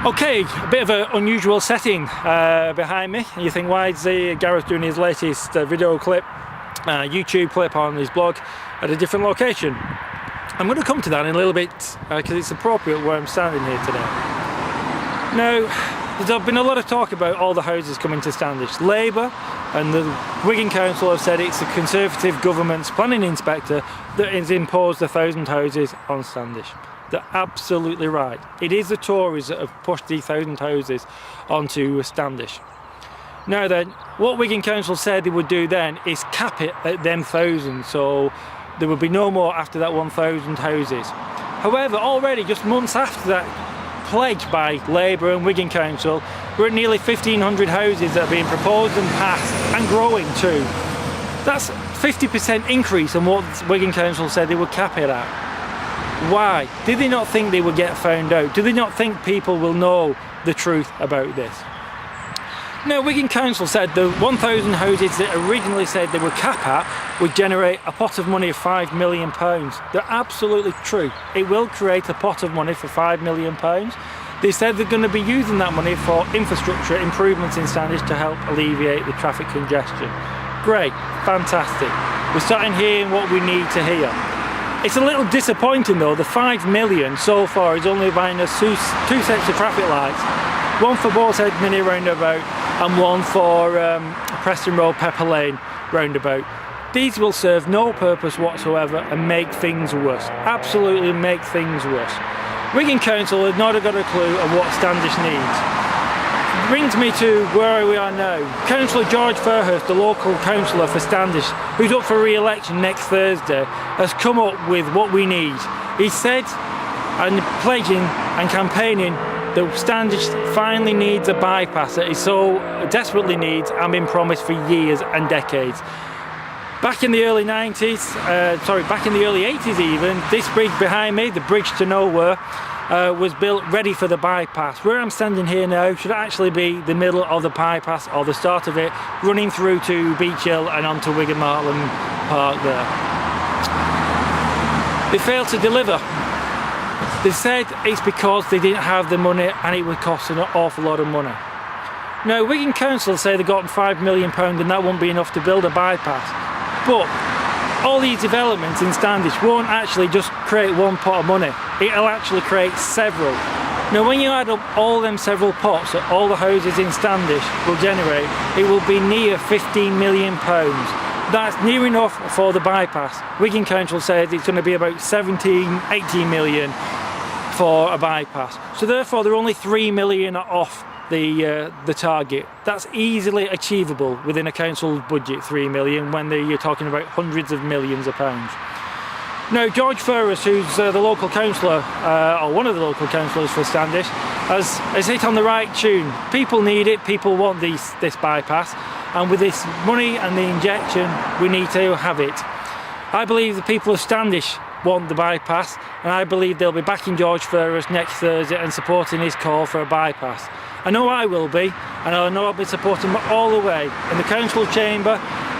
Okay, a bit of an unusual setting behind me. You think, why is Gareth doing his latest video clip, YouTube clip on his blog at a different location? I'm going to come to that in a little bit because it's appropriate where I'm standing here today. Now, there's been a lot of talk about all the houses coming to Standish. Labour and the Wigan Council have said it's the Conservative government's planning inspector that has imposed 1,000 houses on Standish. They're absolutely right. It is the Tories that have pushed these 1,000 houses onto Standish. Now then, what Wigan Council said they would do then is cap it at them 1,000, so there would be no more after that 1,000 houses. However, already just months after that pledge by Labour and Wigan Council, we're at nearly 1,500 houses that are being proposed and passed, and growing too. That's a 50% increase on what Wigan Council said they would cap it at. Why? Did they not think they would get found out? Do they not think people will know the truth about this? Now, Wigan Council said the 1,000 houses that originally said they would cap at would generate a pot of money of £5 million. They're absolutely true. It will create a pot of money for £5 million. They said they're going to be using that money for infrastructure improvements in Standish to help alleviate the traffic congestion. Great, fantastic. We're starting hearing what we need to hear. It's a little disappointing though, the £5 million so far is only buying us two sets of traffic lights, one for Boarshead Mini roundabout and one for Preston Road Pepper Lane roundabout. These will serve no purpose whatsoever and make things worse, absolutely make things worse. Wigan Council have not got a clue of what Standish needs. Brings me to where we are now. Councillor George Fairhurst, the local councillor for Standish, who's up for re-election next Thursday, has come up with what we need. He said, and pledging and campaigning, that Standish finally needs a bypass that he so desperately needs and been promised for years and decades. Back in the early 90s, back in the early 80s even, this bridge behind me, the Bridge to Nowhere, was built ready for the bypass. Where I'm standing here now should actually be the middle of the bypass, or the start of it, running through to Beach Hill and onto Wigan Martland Park there. They failed to deliver. They said it's because they didn't have the money and it would cost an awful lot of money. Now, Wigan Council say they've got £5 million and that won't be enough to build a bypass. But all these developments in Standish won't actually just create one pot of money. It'll actually create several. Now, when you add up all them several pots that all the houses in Standish will generate, it will be near £15 million. That's near enough for the bypass. Wigan Council says it's going to be about 18 million for a bypass. So therefore, they're only 3 million off the target. That's easily achievable within a council's budget, 3 million, when you're talking about hundreds of millions of pounds. Now, George Fairhurst, who's the local councillor, or one of the local councillors for Standish, has hit on the right tune. People need it, people want this bypass, and with this money and the injection, we need to have it. I believe the people of Standish want the bypass, and I believe they'll be backing George Fairhurst next Thursday and supporting his call for a bypass. I know I will be, and I know I'll be supporting him all the way in the council chamber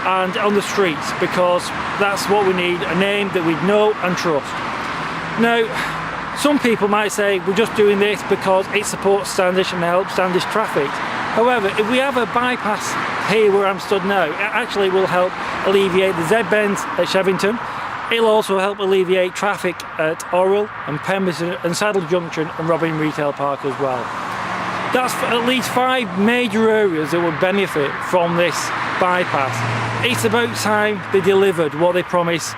and on the streets, because that's what we need, a name that we know and trust. Now, some people might say we're just doing this because it supports Standish and helps Standish traffic. However, if we have a bypass here where I'm stood now, it actually will help alleviate the Z-bends at Shevington. It'll also help alleviate traffic at Orwell and Pemberton and Saddle Junction and Robin Retail Park as well. That's at least 5 major areas that would benefit from this bypass. It's about time they delivered what they promised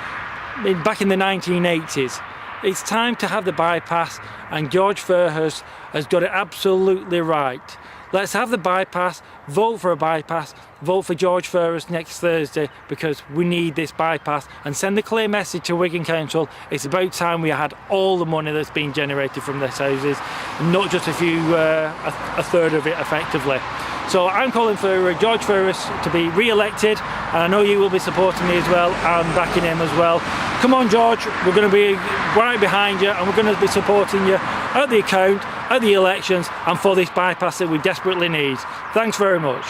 back in the 1980s. It's time to have the bypass, and George Fairhurst has got it absolutely right. Let's have the bypass, vote for a bypass, vote for George Fairhurst next Thursday, because we need this bypass, and send a clear message to Wigan Council. It's about time we had all the money that's been generated from these houses, not just a third of it effectively. So I'm calling for George Fairhurst to be re-elected, and I know you will be supporting me as well and backing him as well. Come on, George, we're going to be right behind you, and we're going to be supporting you at the account, at the elections, and for this bypass that we desperately need. Thanks very much.